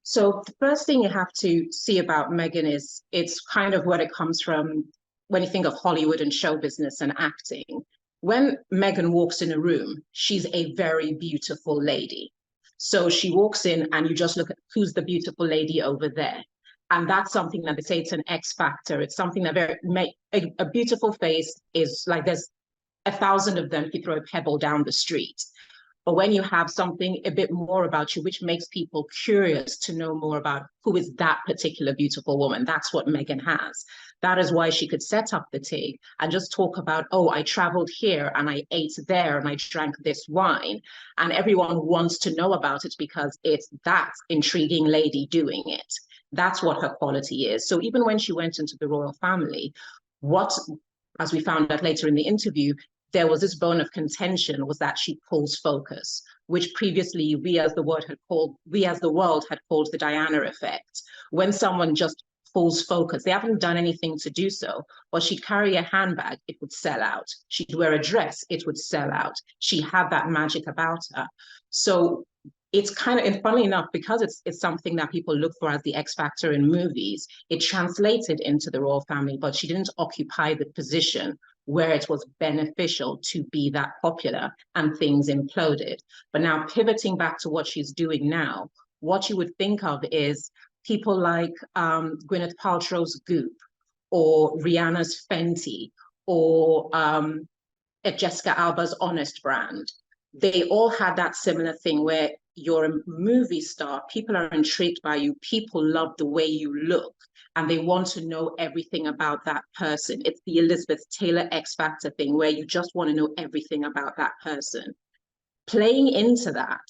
So the first thing you have to see about Meghan is it's kind of what it comes from when you think of Hollywood and show business and acting. When Meghan walks in a room, she's a very beautiful lady. So she walks in and you just look at who's the beautiful lady over there. And that's something that they say it's an X factor. It's something that a beautiful face is like there's 1,000 of them if you throw a pebble down the street. But when you have something a bit more about you, which makes people curious to know more about who is that particular beautiful woman, that's what Meghan has. That is why she could set up the TIG and just talk about, oh, I traveled here and I ate there and I drank this wine. And everyone wants to know about it because it's that intriguing lady doing it. That's what her quality is. So even when she went into the royal family, what, as we found out later in the interview, there was this bone of contention was that she pulls focus, which previously we as the world had called the Diana effect. When someone just pulls focus, they haven't done anything to do so, but she'd carry a handbag, it would sell out. She'd wear a dress, it would sell out. She had that magic about her. So it's kind of, and funnily enough, because it's something that people look for as the X factor in movies, it translated into the royal family, but she didn't occupy the position where it was beneficial to be that popular and things imploded. But now pivoting back to what she's doing now, what you would think of is people like Gwyneth Paltrow's Goop or Rihanna's Fenty or Jessica Alba's Honest brand. They all had that similar thing where you're a movie star, people are intrigued by you, people love the way you look, and they want to know everything about that person. It's the Elizabeth Taylor X Factor thing where you just want to know everything about that person. Playing into that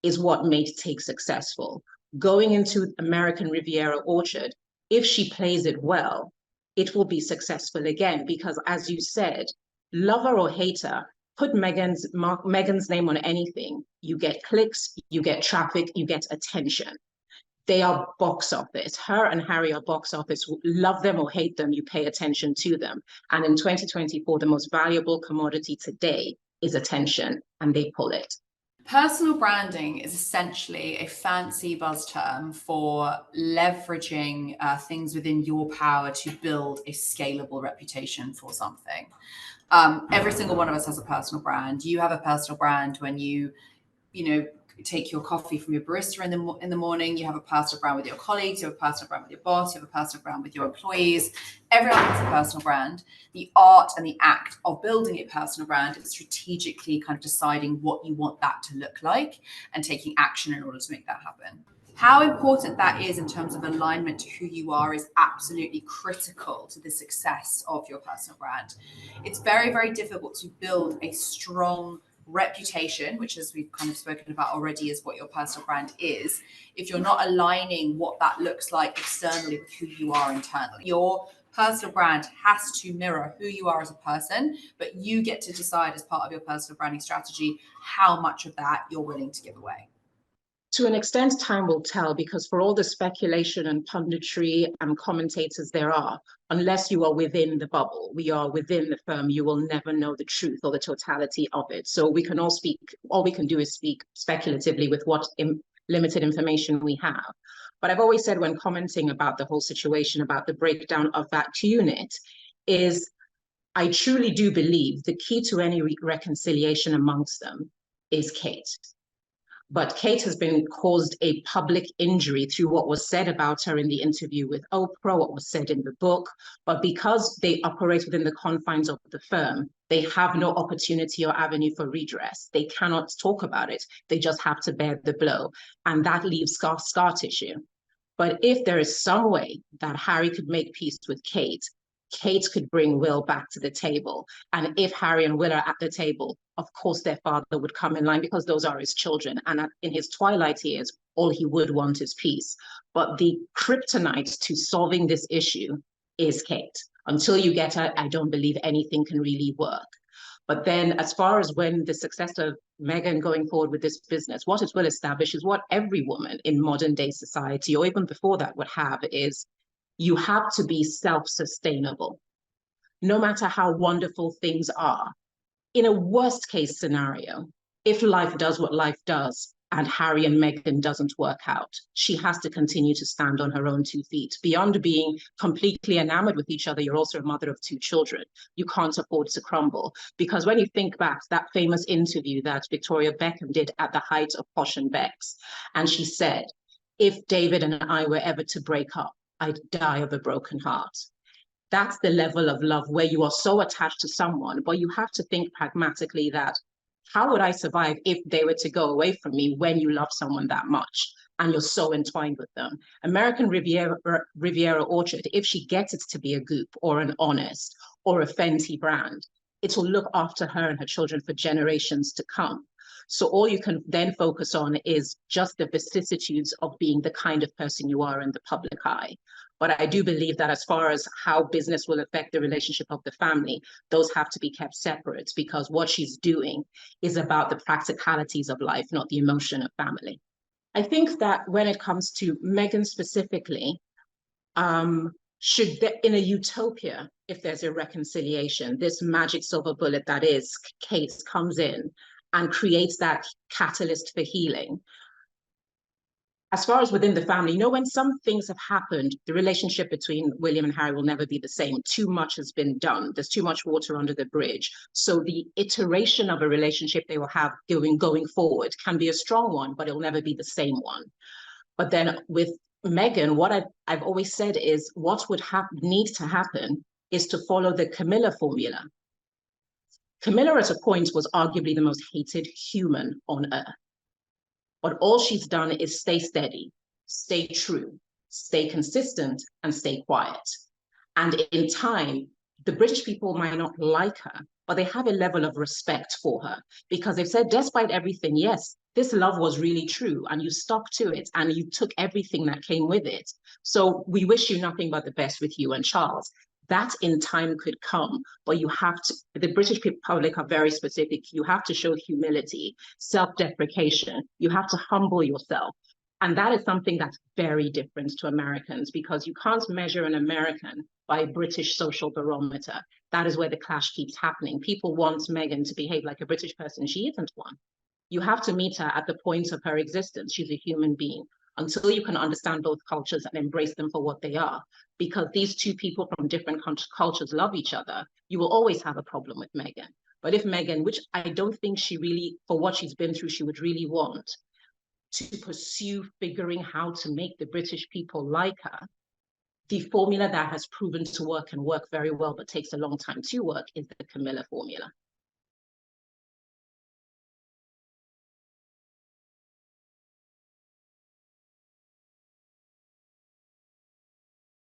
is what made TIG successful. Going into American Riviera Orchard, if she plays it well, it will be successful again, because as you said, lover or hater, put Meghan's name on anything, you get clicks, you get traffic, you get attention. They are box office. Her and Harry are box office. Love them or hate them, you pay attention to them. And in 2024, the most valuable commodity today is attention, and they pull it. Personal branding is essentially a fancy buzz term for leveraging things within your power to build a scalable reputation for something. Every single one of us has a personal brand. You have a personal brand when you take your coffee from your barista in the morning. You have a personal brand with your colleagues. You have a personal brand with your boss. You have a personal brand with your employees. Everyone has a personal brand. The art and the act of building a personal brand is strategically kind of deciding what you want that to look like and taking action in order to make that happen. How important that is in terms of alignment to who you are is absolutely critical to the success of your personal brand. It's very, very difficult to build a strong reputation, which, as we've kind of spoken about already, is what your personal brand is, if you're not aligning what that looks like externally with who you are internally. Your personal brand has to mirror who you are as a person, but you get to decide as part of your personal branding strategy how much of that you're willing to give away. To an extent, time will tell, because for all the speculation and punditry and commentators there are, unless you are within the bubble, we are within the firm, you will never know the truth or the totality of it. So we can all we can do is speak speculatively with what limited information we have. But I've always said when commenting about the whole situation, about the breakdown of that unit, is I truly do believe the key to any reconciliation amongst them is Kate. But Kate has been caused a public injury through what was said about her in the interview with Oprah, what was said in the book. But because they operate within the confines of the firm, they have no opportunity or avenue for redress. They cannot talk about it. They just have to bear the blow. And that leaves scar tissue. But if there is some way that Harry could make peace with Kate, Kate could bring Will back to the table. And if Harry and Will are at the table, of course their father would come in line, because those are his children. And in his twilight years, all he would want is peace. But the kryptonite to solving this issue is Kate. Until you get her, I don't believe anything can really work. But then as far as when the success of Meghan going forward with this business, what it will establish is what every woman in modern day society, or even before that, would have, is you have to be self-sustainable. No matter how wonderful things are, in a worst case scenario, if life does what life does, and Harry and Meghan doesn't work out, she has to continue to stand on her own 2 feet. Beyond being completely enamored with each other, you're also a mother of 2 children. You can't afford to crumble. Because when you think back, that famous interview that Victoria Beckham did at the height of Posh and Becks, and she said, if David and I were ever to break up, I'd die of a broken heart. That's the level of love where you are so attached to someone, but you have to think pragmatically that, how would I survive if they were to go away from me when you love someone that much and you're so entwined with them? American Riviera Orchard, if she gets it to be a Goop or an Honest or a Fenty brand, it will look after her and her children for generations to come. So all you can then focus on is just the vicissitudes of being the kind of person you are in the public eye. But I do believe that as far as how business will affect the relationship of the family, those have to be kept separate, because what she's doing is about the practicalities of life, not the emotion of family. I think that when it comes to Meghan specifically, should there, in a utopia, if there's a reconciliation, this magic silver bullet that is Kate comes in and creates that catalyst for healing. As far as within the family, you know, when some things have happened, the relationship between William and Harry will never be the same. Too much has been done. There's too much water under the bridge. So the iteration of a relationship they will have going forward can be a strong one, but it'll never be the same one. But then with Meghan, what I've always said is what would need to happen is to follow the Camilla formula. Camilla at a point was arguably the most hated human on earth. But all she's done is stay steady, stay true, stay consistent, and stay quiet. And in time, the British people might not like her, but they have a level of respect for her, because they've said, despite everything, yes, this love was really true, and you stuck to it, and you took everything that came with it. So we wish you nothing but the best with you and Charles. That in time could come, but you have to, the British public are very specific. You have to show humility, self-deprecation. You have to humble yourself. And that is something that's very different to Americans, because you can't measure an American by a British social barometer. That is where the clash keeps happening. People want Meghan to behave like a British person. She isn't one. You have to meet her at the point of her existence. She's a human being. Until you can understand both cultures and embrace them for what they are. Because these two people from different cultures love each other, you will always have a problem with Meghan. But if Meghan, which I don't think she really, for what she's been through, she would really want to pursue figuring how to make the British people like her, the formula that has proven to work and work very well, but takes a long time to work, is the Camilla formula.